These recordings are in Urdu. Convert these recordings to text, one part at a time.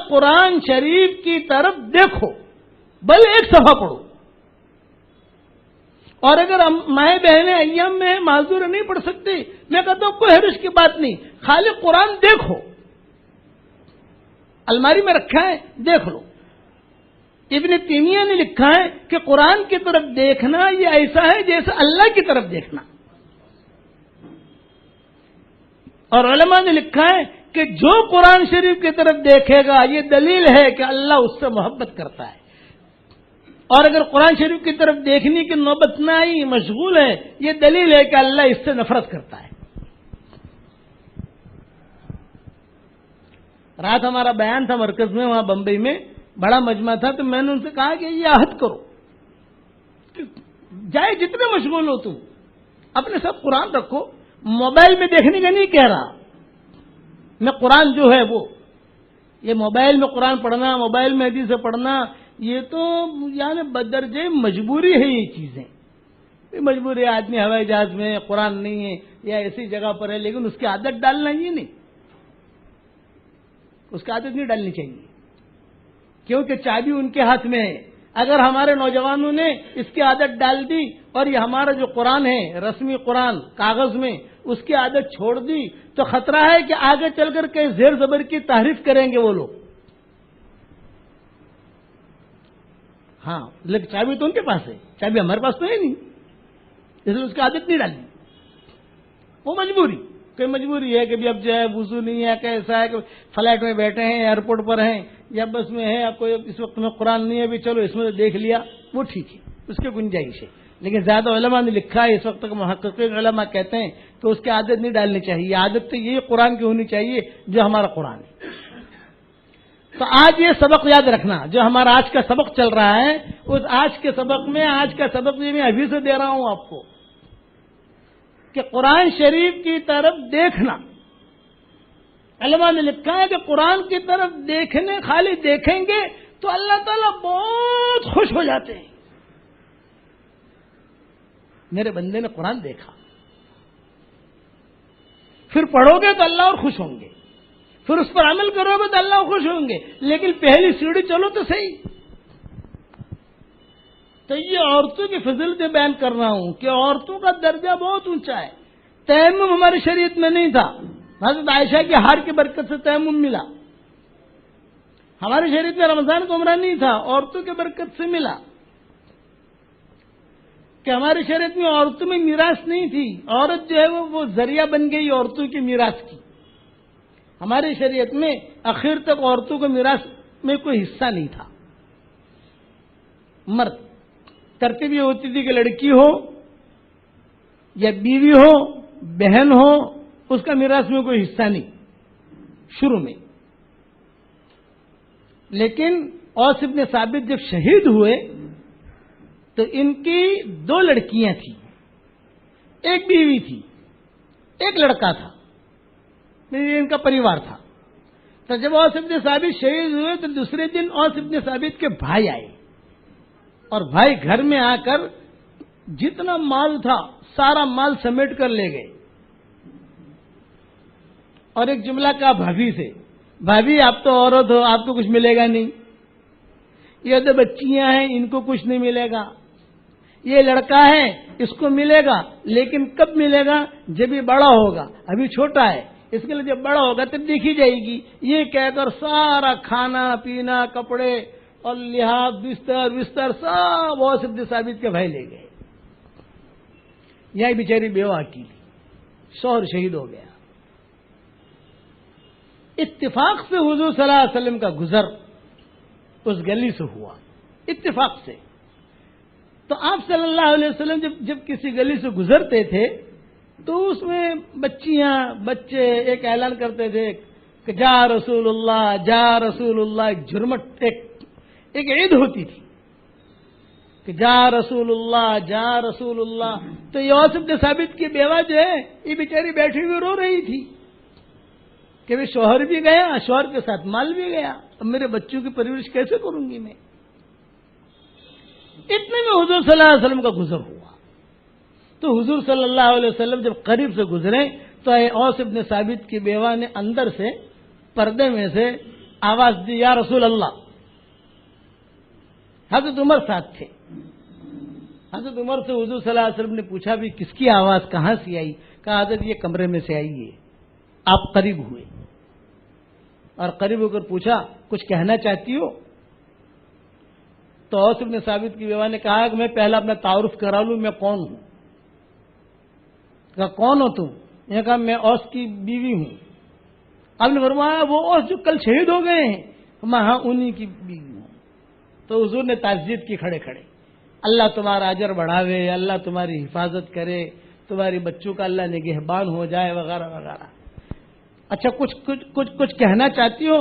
قرآن شریف کی طرف دیکھو، بل ایک صفحہ پڑھو. اور اگر مائیں بہنیں ایام میں معذور نہیں پڑھ سکتی، میں کہتا ہوں کوئی حرج کی بات نہیں، خالی قرآن دیکھو، الماری میں رکھا ہے دیکھ لو. ابن تیمیہ نے لکھا ہے کہ قرآن کی طرف دیکھنا یہ ایسا ہے جیسے اللہ کی طرف دیکھنا. اور علماء نے لکھا ہے کہ جو قرآن شریف کی طرف دیکھے گا یہ دلیل ہے کہ اللہ اس سے محبت کرتا ہے، اور اگر قرآن شریف کی طرف دیکھنے کی نوبت نہ آئی، مشغول ہے، یہ دلیل ہے کہ اللہ اس سے نفرت کرتا ہے. رات ہمارا بیان تھا مرکز میں، وہاں بمبئی میں بڑا مجمع تھا، تو میں نے ان سے کہا کہ یہ عہد کرو کہ جائے جتنے مشغول ہو تم اپنے سب قرآن رکھو. موبائل میں دیکھنے کا نہیں کہہ رہا میں، قرآن جو ہے وہ، یہ موبائل میں قرآن پڑھنا، موبائل میں حدیث پڑھنا، یہ تو یعنی بدرجے مجبوری ہے. یہ چیزیں مجبوری، آدمی ہوائی جہاز میں قرآن نہیں ہے یا ایسی جگہ پر ہے، لیکن اس کی عادت ڈالنا یہ نہیں، اس کی عادت نہیں ڈالنی چاہیے، کیونکہ چابی ان کے ہاتھ میں ہے. اگر ہمارے نوجوانوں نے اس کی عادت ڈال دی اور یہ ہمارا جو قرآن ہے رسمی قرآن کاغذ میں، اس کی عادت چھوڑ دی، تو خطرہ ہے کہ آگے چل کر کے زیر زبر کی تحریف کریں گے وہ لوگ. ہاں لیکن چابی تو ان کے پاس ہے، چابی ہمارے پاس تو ہے نہیں، اس لیے اس کی عادت نہیں ڈالنی. وہ مجبوری، کوئی مجبوری ہے کہ اب جو ہے وضو نہیں ہے، کہ ایسا ہے کہ فلائٹ میں بیٹھے ہیں، ایئرپورٹ پر ہیں یا بس میں ہے، آپ کو اس وقت میں قرآن نہیں ہے، بھی چلو اس میں دیکھ لیا، وہ ٹھیک ہے، اس کی گنجائش ہے. لیکن زیادہ علماء نے لکھا ہے، اس وقت تک محققین علماء کہتے ہیں کہ اس کی عادت نہیں ڈالنی چاہیے. عادت تو یہ قرآن کی ہونی چاہیے جو ہمارا قرآن ہے. تو آج یہ سبق یاد رکھنا، جو ہمارا آج کا سبق چل رہا ہے، اس آج کے سبق میں، آج کا سبق یہ میں ابھی سے دے رہا ہوں آپ کو کہ قرآن شریف کی طرف دیکھنا. علماء نے لکھا ہے کہ قرآن کی طرف دیکھنے، خالی دیکھیں گے تو اللہ تعالیٰ بہت خوش ہو جاتے ہیں. میرے بندے نے قرآن دیکھا، پھر پڑھو گے تو اللہ اور خوش ہوں گے، پھر اس پر عمل کرو گے تو اللہ خوش ہوں گے. لیکن پہلی سیڑھی چلو تو صحیح. تو یہ عورتوں کی فضیلتیں بیان کر رہا ہوں کہ عورتوں کا درجہ بہت اونچا ہے. تیمم ہماری شریعت میں نہیں تھا، حضرت عائشہ کی ہار کی برکت سے تیمم ملا. ہماری شریعت میں رمضان کا عمرہ نہیں تھا، عورتوں کی برکت سے ملا. کہ ہماری شریعت میں عورتوں میں میراث نہیں تھی، عورت جو ہے وہ ذریعہ بن گئی عورتوں کی میراث کی. ہماری شریعت میں آخر تک عورتوں کو میراث میں کوئی حصہ نہیں تھا. مرد ترتیب یہ ہوتی تھی کہ لڑکی ہو یا بیوی ہو، بہن ہو، اس کا میراث میں کوئی حصہ نہیں شروع میں. لیکن اوس ابن ثابت جب شہید ہوئے تو ان کی 2 لڑکیاں تھیں، ایک بیوی تھی، ایک لڑکا تھا، ان کا پریوار تھا. تو جب اوس ابن ثابت شہید ہوئے تو دوسرے دن اوس ابن ثابت کے بھائی آئے، اور بھائی گھر میں آ کر جتنا مال تھا سارا مال سمیٹ کر لے گئے. اور ایک جملہ کہا بھابھی سے، بھابھی آپ تو عورت ہو، آپ کو کچھ ملے گا نہیں، یہ تو بچیاں ہیں ان کو کچھ نہیں ملے گا، یہ لڑکا ہے اس کو ملے گا، لیکن کب ملے گا؟ جب یہ بڑا ہوگا، ابھی چھوٹا ہے، اس کے لیے جب بڑا ہوگا تب دیکھی جائے گی. یہ کہہ کر سارا کھانا پینا، کپڑے اور لحاظ، بستر سب اوس ابن ثابت کے بھائی لے گئے. یہی بیچاری بیوہ اکیلی، شوہر شہید ہو گیا. اتفاق سے حضور صلی اللہ علیہ وسلم کا گزر اس گلی سے ہوا، اتفاق سے. تو آپ صلی اللہ علیہ وسلم جب کسی گلی سے گزرتے تھے تو اس میں بچیاں بچے ایک اعلان کرتے تھے کہ جا رسول اللہ، جا رسول اللہ. ایک جھرمٹ، ایک عید ہوتی تھی کہ جا رسول اللہ، جا رسول اللہ. تو یہ اوس ابن ثابت کی بیوہ جو ہے یہ بیچاری بیٹھی ہوئی رو رہی تھی کہ بھی شوہر بھی گیا، شوہر کے ساتھ مال بھی گیا، اب میرے بچوں کی پرورش کیسے کروں گی میں. اتنے میں حضور صلی اللہ علیہ وسلم کا گزر ہوا. تو حضور صلی اللہ علیہ وسلم جب قریب سے گزرے تو اوس ابن ثابت کی بیوہ نے اندر سے پردے میں سے آواز دی یا رسول اللہ. حضرت عمر ساتھ تھے. حضرت عمر سے حضور صلی اللہ علیہ وسلم نے پوچھا بھی کس کی آواز کہاں سے آئی؟ کہا حضرت یہ کمرے میں سے آئی ہے. آپ قریب ہوئے اور قریب ہو کر پوچھا کچھ کہنا چاہتی ہو؟ تو اوس بن ثابت کی بیوہ نے کہا کہ میں پہلا اپنا تعارف کرا لوں میں کون ہوں. کہا کون ہو تم؟ یہ کہا میں اوس کی بیوی ہوں. آپ نے فرمایا وہ اوس جو کل شہید ہو گئے ہیں؟ میں ہاں انہی کی بیوی ہوں. تو حضور نے تعزیت کی کھڑے کھڑے، اللہ تمہارا اجر بڑھاوے، اللہ تمہاری حفاظت کرے، تمہاری بچوں کا اللہ نگہبان ہو جائے وغیرہ وغیرہ. اچھا کچھ کہنا چاہتی ہو؟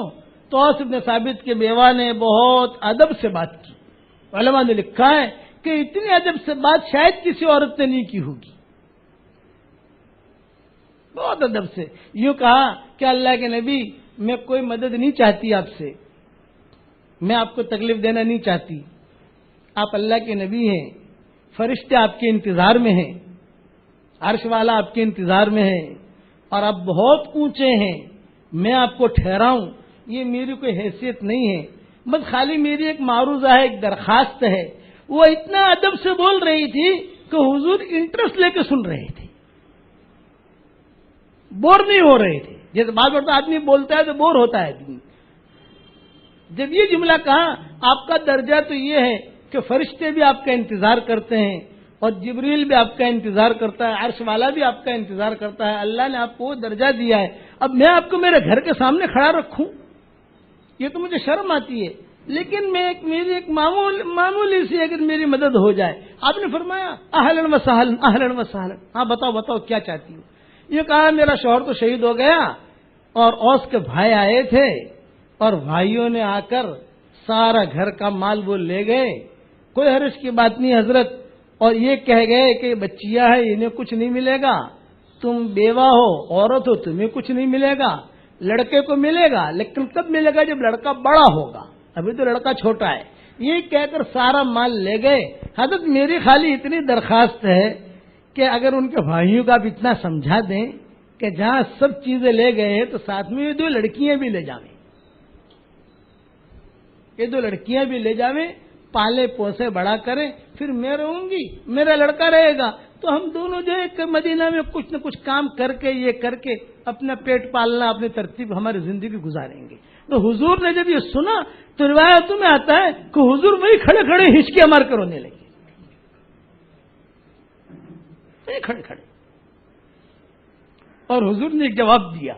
تو اوس بن ثابت کے بیوہ نے بہت ادب سے بات کی. علماء نے لکھا ہے کہ اتنی ادب سے بات شاید کسی عورت نے نہیں کی ہوگی. بہت ادب سے یوں کہا کہ اللہ کے نبی میں کوئی مدد نہیں چاہتی آپ سے، میں آپ کو تکلیف دینا نہیں چاہتی. آپ اللہ کے نبی ہیں، فرشتے آپ کے انتظار میں ہیں، عرش والا آپ کے انتظار میں ہے اور آپ بہت اونچے ہیں. میں آپ کو ٹھہراؤں یہ میری کوئی حیثیت نہیں ہے، بس خالی میری ایک معروضہ ہے، ایک درخواست ہے. وہ اتنا ادب سے بول رہی تھی کہ حضور انٹرسٹ لے کے سن رہے تھے، بور نہیں ہو رہے تھے. جیسے بعض وقت آدمی بولتا ہے تو بور ہوتا ہے آدمی. جب یہ جملہ کہا آپ کا درجہ تو یہ ہے کہ فرشتے بھی آپ کا انتظار کرتے ہیں اور جبریل بھی آپ کا انتظار کرتا ہے، عرش والا بھی آپ کا انتظار کرتا ہے. اللہ نے آپ کو وہ درجہ دیا ہے. اب میں آپ کو میرے گھر کے سامنے کھڑا رکھوں یہ تو مجھے شرم آتی ہے، لیکن میری ایک معمولی سی اگر میری مدد ہو جائے. آپ نے فرمایا اہلاً و سہلاً اہلاً و سہلاً. ہاں بتاؤ کیا چاہتی ہو؟ یہ کہا میرا شوہر تو شہید ہو گیا اور اوس کے بھائی آئے تھے اور بھائیوں نے آ کر سارا گھر کا مال وہ لے گئے. کوئی حرج کی بات نہیں حضرت، اور یہ کہہ گئے کہ بچیاں ہیں انہیں کچھ نہیں ملے گا، تم بیوہ ہو عورت ہو تمہیں کچھ نہیں ملے گا، لڑکے کو ملے گا لیکن کب ملے گا جب لڑکا بڑا ہوگا، ابھی تو لڑکا چھوٹا ہے. یہ کہہ کر سارا مال لے گئے. حضرت میری خالی اتنی درخواست ہے کہ اگر ان کے بھائیوں کا بھی اتنا سمجھا دیں کہ جہاں سب چیزیں لے گئے ہیں تو ساتھ میں یہ 2 لڑکیاں بھی لے جاویں، یہ 2 لڑکیاں بھی لے جاویں، پالے پوسے بڑا کریں، پھر میں رہوں گی میرا لڑکا رہے گا، تو ہم دونوں جو ہے مدینہ میں کچھ نہ کچھ کام کر کے یہ کر کے اپنا پیٹ پالنا اپنی ترتیب ہماری زندگی گزاریں گے. تو حضور نے جب یہ سنا تو روایتوں میں آتا ہے کہ حضور وہی کھڑے کھڑے ہچکیاں مار کر رونے لگے، وہی کھڑے کھڑے. اور حضور نے ایک جواب دیا.